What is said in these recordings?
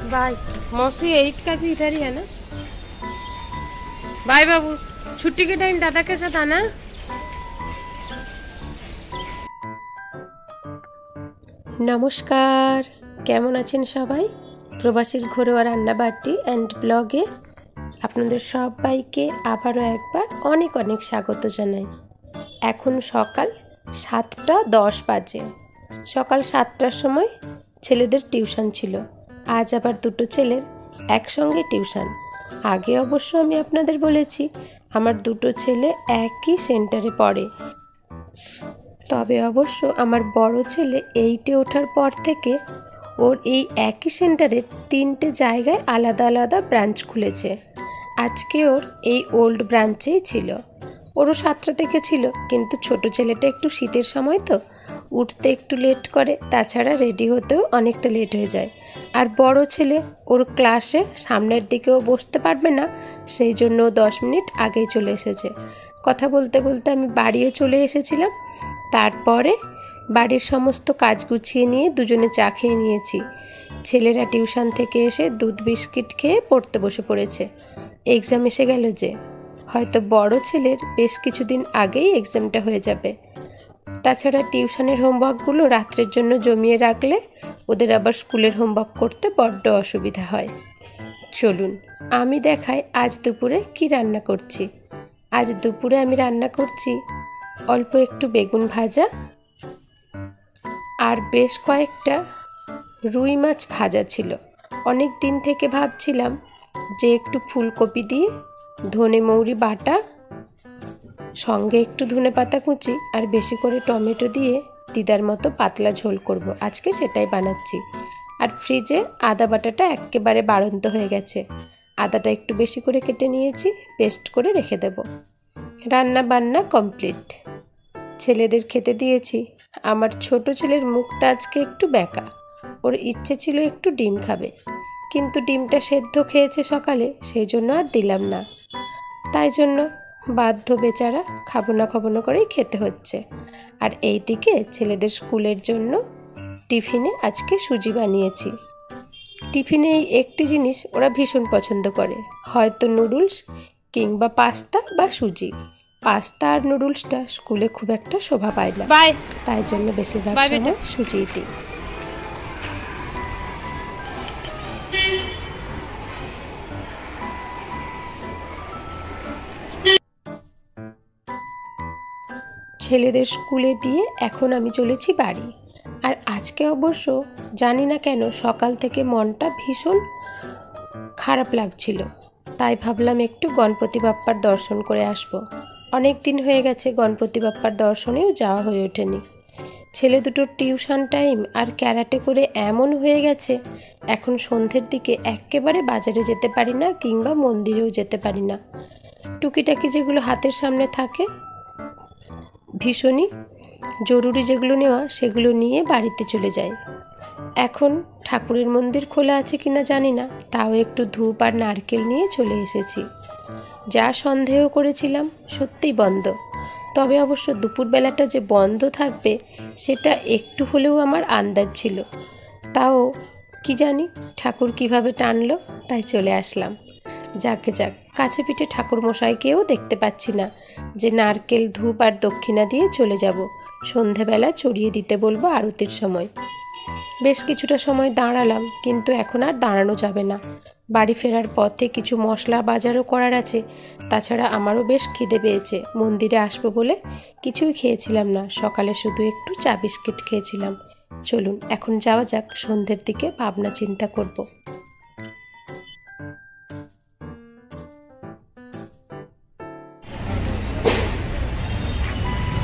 Bye मौसी 8 का भी इधर ही है ना। बाय बाबू, छुट्टी के टाइम दादा के साथ आना। नमस्कार, কেমন আছেন সবাই? প্রবাসীর ঘরোয়া রান্নাবাটি অ্যান্ড ব্লগে আপনাদের সবাইকে আবারও একবার অনেক অনেক স্বাগত জানাই। এখন সকাল 7:10 বাজে। সকাল 7টার সময় ছেলেদের টিউশন ছিল। আজ আবার দুটো ছেলের একসঙ্গে টিউশন। আগে অবশ্য আমি আপনাদের বলেছি আমার দুটো ছেলে একই সেন্টারে পড়ে। তবে অবশ্য আমার বড় ছেলে 8-এ ওঠার পর থেকে ওর এই একই সেন্টারে 3টে জায়গায় আলাদা আলাদা ব্রাঞ্চ খুলেছে। আজকে ওর এই ওল্ড ব্রাঞ্চেই ছিল। ওরও 7টা থেকে ছিল, কিন্তু ছোট ছেলেটা একটু শীতের সময় তো উঠতে একটু লেট করে, তাছাড়া রেডি হতেও অনেকটা লেট হয়ে যায়। আর বড় ছেলে ওর ক্লাসে সামনের দিকেও বসতে পারবে না, সেই জন্য 10 মিনিট আগেই চলে এসেছে। কথা বলতে বলতে আমি বাড়িও চলে এসেছিলাম। তারপরে বাড়ির সমস্ত কাজ গুছিয়ে নিয়ে দুজনে চা খেয়ে নিয়েছি। ছেলেরা টিউশন থেকে এসে দুধ বিস্কিট খেয়ে পড়তে বসে পড়েছে। এক্সাম এসে গেল যে, হয়তো বড় ছেলের বেশ কিছুদিন আগেই এক্সামটা হয়ে যাবে। তাছাড়া টিউশনের হোমওয়ার্কগুলো রাত্রের জন্য জমিয়ে রাখলে ওদের আবার স্কুলের হোমওয়ার্ক করতে বড্ড অসুবিধা হয়। চলুন আমি দেখাই আজ দুপুরে কি রান্না করছি। আজ দুপুরে আমি রান্না করছি অল্প একটু বেগুন ভাজা আর বেশ কয়েকটা রুই মাছ ভাজা ছিল। অনেক দিন থেকে ভাবছিলাম যে একটু ফুলকপি দিয়ে ধনে মৌরি বাটা, সঙ্গে একটু ধনে পাতা কুচি আর বেশি করে টমেটো দিয়ে দিদার মতো পাতলা ঝোল করব। আজকে সেটাই বানাচ্ছি। আর ফ্রিজে আদা বাটাটা একেবারে বাড়ন্ত হয়ে গেছে। আদাটা একটু বেশি করে কেটে নিয়েছি, পেস্ট করে রেখে দেব। রান্না বান্না কমপ্লিট। ছেলেদের খেতে দিয়েছি। আমার ছোট ছেলের মুখটা আজকে একটু বেঁকা। ওর ইচ্ছে ছিল একটু ডিম খাবে, কিন্তু ডিমটা সেদ্ধ খেয়েছে সকালে, সেই জন্য আর দিলাম না। তাই জন্য বাধ্য বেচারা খাবো না করেই খেতে হচ্ছে। আর এইদিকে ছেলেদের স্কুলের জন্য টিফিনে আজকে সুজি বানিয়েছি। টিফিনে এই একটি জিনিস ওরা ভীষণ পছন্দ করে, হয়তো নুডলস কিংবা পাস্তা বা সুজি। পাস্তা আর নুডলসটা স্কুলে খুব একটা শোভা পায় না, তাই জন্য বেশিরভাগ সময় সুজিই দিই। ছেলেদের স্কুলে দিয়ে এখন আমি চলেছি বাড়ি। আর আজকে অবশ্য জানি না কেন সকাল থেকে মনটা ভীষণ খারাপ লাগছিল। তাই ভাবলাম একটু গণপতি বাপ্পার দর্শন করে আসব। অনেক দিন হয়ে গেছে গণপতি বাপ্পার দর্শনেও যাওয়া হয়ে ওঠেনি। ছেলে দুটোর টিউশন টাইম আর ক্যারাটে করে এমন হয়ে গেছে এখন সন্ধ্যের দিকে একেবারে বাজারে যেতে পারি না কিংবা মন্দিরেও যেতে পারি না। টুকিটাকি যেগুলো হাতের সামনে থাকে ভীষণই জরুরি যেগুলো নেওয়া, সেগুলো নিয়ে বাড়িতে চলে যাই। এখন ঠাকুরের মন্দির খোলা আছে কিনা জানি না, তাও একটু ধূপ আর নারকেল নিয়ে চলে এসেছি। যা সন্দেহ করেছিলাম সত্যিই বন্ধ। তবে অবশ্য দুপুরবেলাটা যে বন্ধ থাকবে সেটা একটু হলেও আমার আন্দাজ ছিল। তাও কি জানি ঠাকুর কিভাবে টানলো, তাই চলে আসলাম। যাকে যাক, কাছে পিঠে ঠাকুর মশাইকেও দেখতে পাচ্ছি না যে নারকেল ধূপ আর দক্ষিণা দিয়ে চলে যাব। সন্ধেবেলা চড়িয়ে দিতে বলবো আরতির সময়। বেশ কিছুটা সময় দাঁড়ালাম, কিন্তু এখন আর দাঁড়ানো যাবে না। বাড়ি ফেরার পথে কিছু মশলা বাজারও করার আছে। তাছাড়া আমারও বেশ খিদে পেয়েছে। মন্দিরে আসবো বলে কিছুই খেয়েছিলাম না, সকালে শুধু একটু চা বিস্কিট খেয়েছিলাম। চলুন এখন যাওয়া যাক, সন্ধ্যের দিকে ভাবনা চিন্তা করব।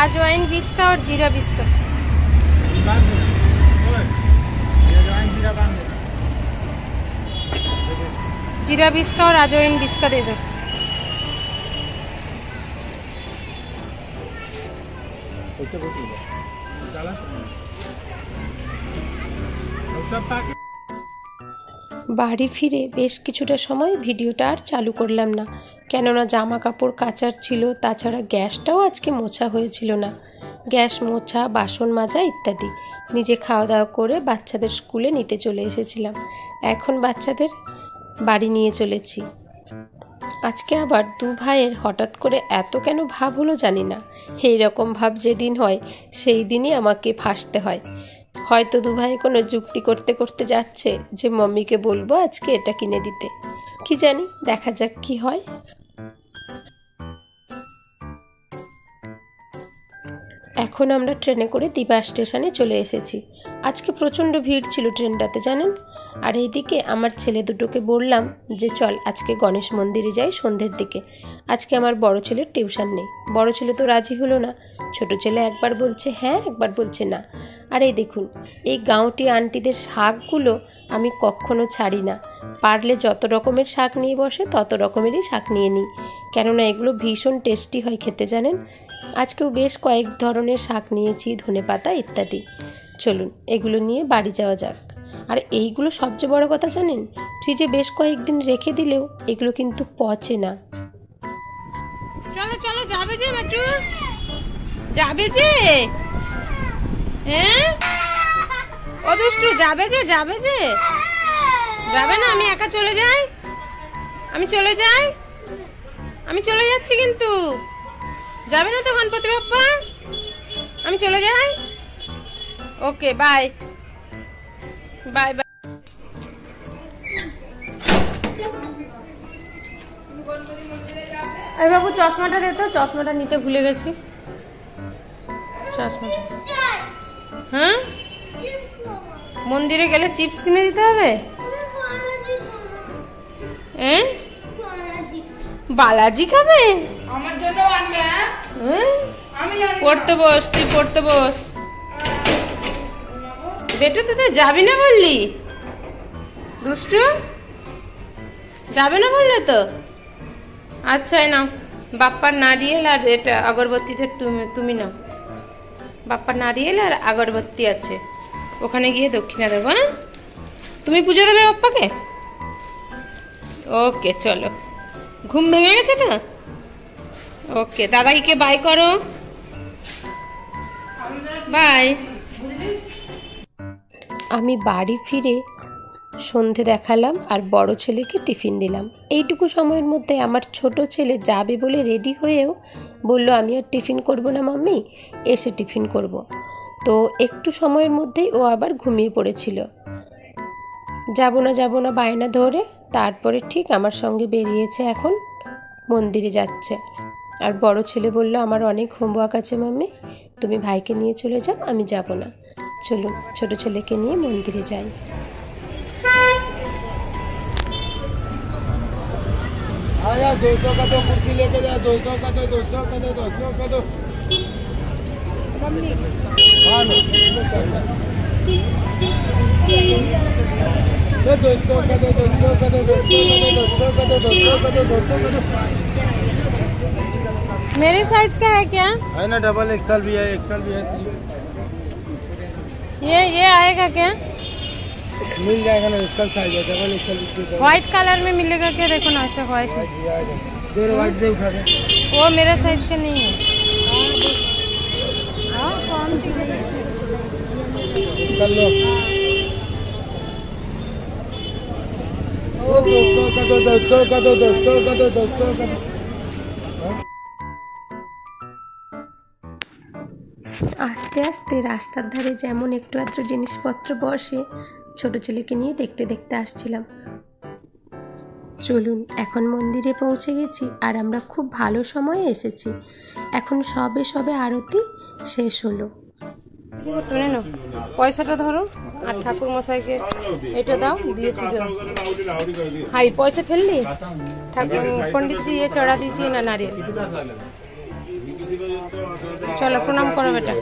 अजवाइन 20 का और जीरा 20 का। जीरा 20 का और अजवाइन 20 का दे दो। বাড়ি ফিরে বেশ কিছুটা সময় ভিডিওটা আর চালু করলাম না, কেননা জামা কাপড় কাচার ছিল। তাছাড়া গ্যাসটাও আজকে মোছা হয়েছিল না। গ্যাস মোছা, বাসন মাজা ইত্যাদি। নিজে খাওয়া দাওয়া করে বাচ্চাদের স্কুলে নিতে চলে এসেছিলাম। এখন বাচ্চাদের বাড়ি নিয়ে চলেছি। আজকে আবার দু ভাইয়ের হঠাৎ করে এত কেন ভাব হলো জানি না। এই রকম ভাব যেদিন হয় সেই দিনই আমাকে ফাঁসতে হয়। হয়তো দু ভাই কোনো যুক্তি করতে করতে যাচ্ছে যে মাম্মিকে বলবো আজকে এটা কিনে দিতে। কি জানি, দেখা যাক কি হয়। এখন আমরা ট্রেনে করে দিবা স্টেশনে চলে এসেছি। আজকে প্রচণ্ড ভিড় ছিল ট্রেনটাতে জানেন। আর এইদিকে আমার ছেলে দুটোকে বললাম যে চল আজকে গণেশ মন্দিরে যাই সন্ধ্যের দিকে। আজকে আমার বড় ছেলের টিউশন নেই। বড় ছেলে তো রাজি হলো না, ছোট ছেলে একবার বলছে হ্যাঁ, একবার বলছে না। আর এই দেখুন, এই গাঁওটি আন্টিদের শাকগুলো আমি কখনো ছাড়ি না। পারলে যত রকমের শাক নিয়ে বসে তত রকমেরই শাক নিয়ে নিই, কেননা এগুলো ভীষণ টেস্টি হয় খেতে জানেন। আজকেও বেশ কয়েক ধরনের শাক নিয়েছি, ধনেপাতা ইত্যাদি। চলুন এগুলো নিয়ে বাড়ি যাওয়া যাক। আর এইগুলো সবচেয়ে বড় কথা জানেন, ফ্রিজে বেশ কয়েকদিন রেখে দিলেও এগুলো কিন্তু পচে না। চলো চলো, যাবে যে বাটু, যাবে যে, হ্যাঁ ও দুষ্টু, যাবে যে, যাবে যে, যাবে না? আমি একা চলে যাই, আমি চলে যাই, আমি চলে যাচ্ছি কিন্তু। যাবে না তো গণপতি বাপ্পা? আমি চলে যাই। ওকে, বাই বাই বাই। এই বাবু চশমাটা দে তো, চশমাটা নিতে ভুলে গেছি। চশমাটা, হ্যাঁ মন্দিরে গেলে চিপস কিনে দিতে হবে। হ্যাঁ বালাজি খাবে, আমার জন্য আনবে। হ্যাঁ পড়তে বস, তুই পড়তে বস। বেটু তুই তো যাবি না বললি, দুষ্টু যাবে না বললে তো। আচ্ছা নাও বাপ্পার নারিয়েল আর এটা আগরবাতিতে তুমি নাও। বাপ্পার নারিয়েল আর আগরবাতি আছে, ওখানে গিয়ে দক্ষিণা দেবো। হ্যাঁ তুমি পুজো দেবে বাপ্পাকে। ওকে চলো, ঘুম ভেঙে গেছে তো। ওকে দাদাকে বাই করো, বাই। আমি বাড়ি ফিরে সন্ধে দেখালাম আর বড় ছেলেকে টিফিন দিলাম। এইটুকু সময়ের মধ্যে আমার ছোট ছেলে যাবে বলে রেডি হয়েও বলল আমি আর টিফিন করব না মাম্মি, এসে টিফিন করব। তো একটু সময়ের মধ্যেই ও আবার ঘুমিয়ে পড়েছিল। যাব না বায়না ধরে তারপরে ঠিক আমার সঙ্গে বেরিয়েছে, এখন মন্দিরে যাচ্ছে। আর বড় ছেলে বলল আমার অনেক হোমওয়ার্ক আছে মাম্মি, তুমি ভাইকে নিয়ে চলে যাও, আমি যাব না। চলুন ছোট ছেলেকে নিয়ে মন্দিরে যাই। आया 200 का दो कुर्सी लेके जा, 200 का दो, 200 का दो, 200 का दो। हाँ लो, 200 का दो, 200 का दो, 200 का दो, 200 का दो, 200 का दो, 200 का दो। मेरे साइज का है क्या? है ना, डबल एक्सल भी है, एक्सल भी है। ये आएगा क्या? मिल जाएगा ना, एक्सल साइज है, डबल एक्सल भी। व्हाइट कलर में मिलेगा क्या? देखो ना ऐसे व्हाइट में। देर व्हाइट दे उठा दे। वो मेरा साइज का नहीं है। चल लो, 200 का दो, 200 का दो, 200 का दो, 200 का दो। আস্তে আস্তে রাস্তার ধারে যেমন একটু আধটু জিনিসপত্র বসে, ছোট ছেলেকে নিয়ে দেখতে দেখতে আসছিলাম। চলুন এখন মন্দিরে পৌঁছে গেছি আর আমরা খুব ভালো সময়ে এসেছি। এখন সবে আরতি শেষ হলো। তুলে নাও, পয়সাটা ধরো আর ঠাকুর মশাইকে এটা দাও, দিয়ে পুজো। হাই পয়সা ফেললি, ঠাকুর पंडित जी ये चढ़ा दीजिए ना नारियल। चलो प्रणाम करो बेटा।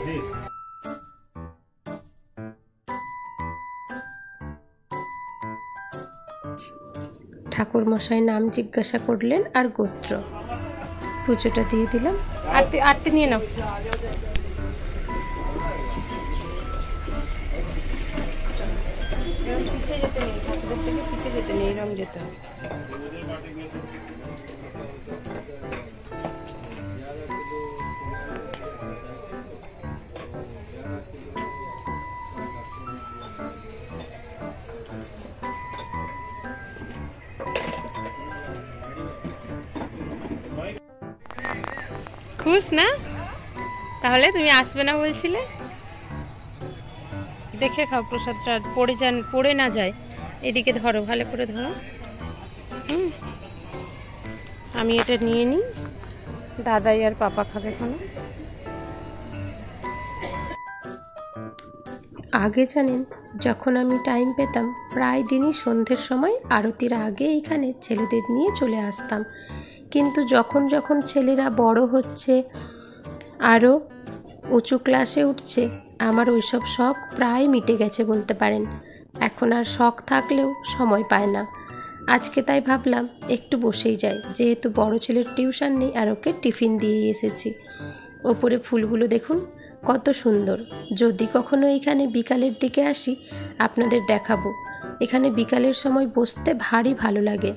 ঠাকুর মশাই নাম জিজ্ঞাসা করলেন আর গোত্র। পুজোটা দিয়ে দিলাম। আরতি আরতি নিয়ে নাও। পিছিয়ে যেতে নেই, ঠাকুরের থেকে পিছিয়ে যেতে নেই, এরম যেতে হবে। খুশ না? তাহলে তুমি আসবে না বলছিলে? দেখে খাও, প্রসাদটা পড়ে না যায়। এদিকে ধরো, ভালো করে ধরো। আমি এটা নিয়ে নিই, দাদাই আর পাপা খাবে কোনো। আগে জানেন, যখন আমি টাইম পেতাম প্রায় দিনই সন্ধ্যের সময় আরতির আগে এইখানে ছেলেদের নিয়ে চলে আসতাম। কিন্তু যখন যখন ছেলেরা বড় হচ্ছে, আরও উঁচু ক্লাসে উঠছে, আমার ওইসব শখ প্রায় মিটে গেছে বলতে পারেন। এখন আর শখ থাকলেও সময় পায় না। আজকে তাই ভাবলাম একটু বসেই যাই, যেহেতু বড় ছেলের টিউশন নেই আর ওকে টিফিন দিয়েই এসেছি। ওপরে ফুলগুলো দেখুন কত সুন্দর। যদি কখনো এখানে বিকালের দিকে আসি আপনাদের দেখাবো। এখানে বিকালের সময় বসতে ভারী ভালো লাগে।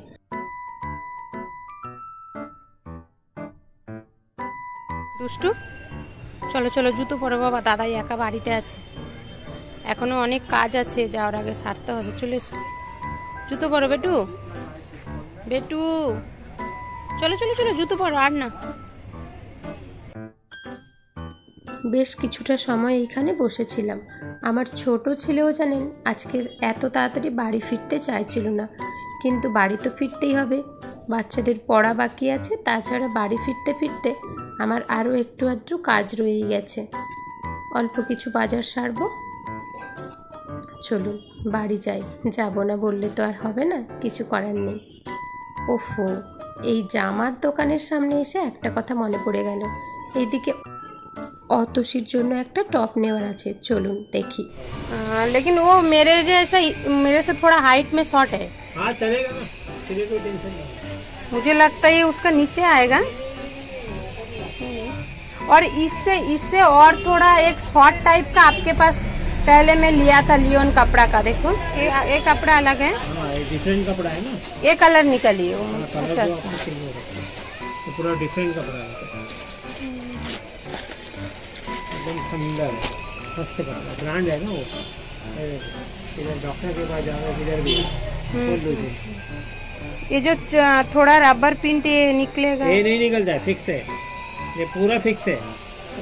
দুষ্টু, চলো চলো, জুতো পরো বাবা, দাদাই একা বাড়িতে আছে, এখনো অনেক কাজ আছে, যাওয়ার আগে সারতে হবে। চলে এসো, জুতো পরো বেটু, বেটু চলো চলো চলো, জুতো পরো। আর না, বেশ কিছুটা সময় এইখানে বসেছিলাম। আমার ছোট ছেলেও জানেন আজকে এত তাড়াতাড়ি বাড়ি ফিরতে চাইছিল না, কিন্তু বাড়ি তো ফিরতেই হবে, বাচ্চাদের পড়া বাকি আছে। তাছাড়া বাড়ি ফিরতে ফিরতে আমার আরও একটু আধটু কাজ রয়েই গেছে। অল্প কিছু বাজার সারবো। চলুন বাড়ি যাই, যাব না বললে তো আর হবে না, কিছু করার নেই। ওফো, এই জামার দোকানের সামনে এসে একটা কথা মনে পড়ে গেল। এইদিকে অতসীর জন্য একটা টপ নেওয়ার আছে, চলুন দেখি। लेकिन वो मेरे से थोड़ा हाइट में शॉर्ट है। हाँ चलेगा ना, इसके लिए कोई टेंशन नहीं। मुझे लगता है ये उसका नीचे आएगा, और इससे और थोड़ा एक शॉर्ट टाइप का आपके पास पहले मैं लिया था लियोन कपड़ा का। देखो ये कपड़ा अलग है। हाँ ये डिफरेंट कपड़ा है ना, ये कलर निकली है। कलर अच्छा जो अच्छा, आपको चाहिए ये पूरा डिफरेंट कपड़ा है, एकदम सुंदर है, मस्त कपड़ा, ब्रांड है ना वो। इधर डॉक्टर के पास जाओगे, इधर भी खोल लो इसे। ये जो थोड़ा रबर प्रिंट ये निकलेगा, ये नहीं निकलता है, फिक्स है, ये पूरा फिक्स है,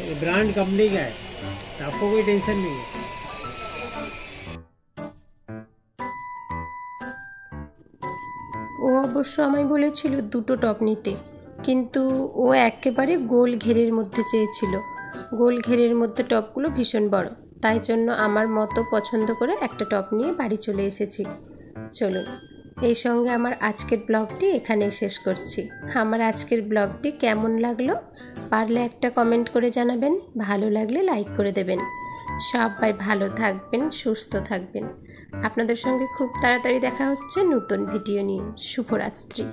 ये ब्रांड कंपनी का है, तो आपको कोई टेंशन नहीं है। ও অবশ্য আমায় বলেছিল দুটো টপ নিতে, কিন্তু ও একেবারে গোল ঘেরের মধ্যে চেয়েছিল। গোল ঘেরের মধ্যে টপগুলো ভীষণ বড়, তাই জন্য আমার মতো পছন্দ করে একটা টপ নিয়ে বাড়ি চলে এসেছি। চলুন, এই সঙ্গে আমার আজকের ব্লগটি এখানেই শেষ করছি। আমার আজকের ব্লগটি কেমন লাগলো পারলে একটা কমেন্ট করে জানাবেন, ভালো লাগলে লাইক করে দেবেন। সবাই ভালো থাকবেন, সুস্থ থাকবেন। আপনাদের সঙ্গে খুব তাড়াতাড়ি দেখা হচ্ছে নতুন ভিডিও নিয়ে। শুভরাত্রি।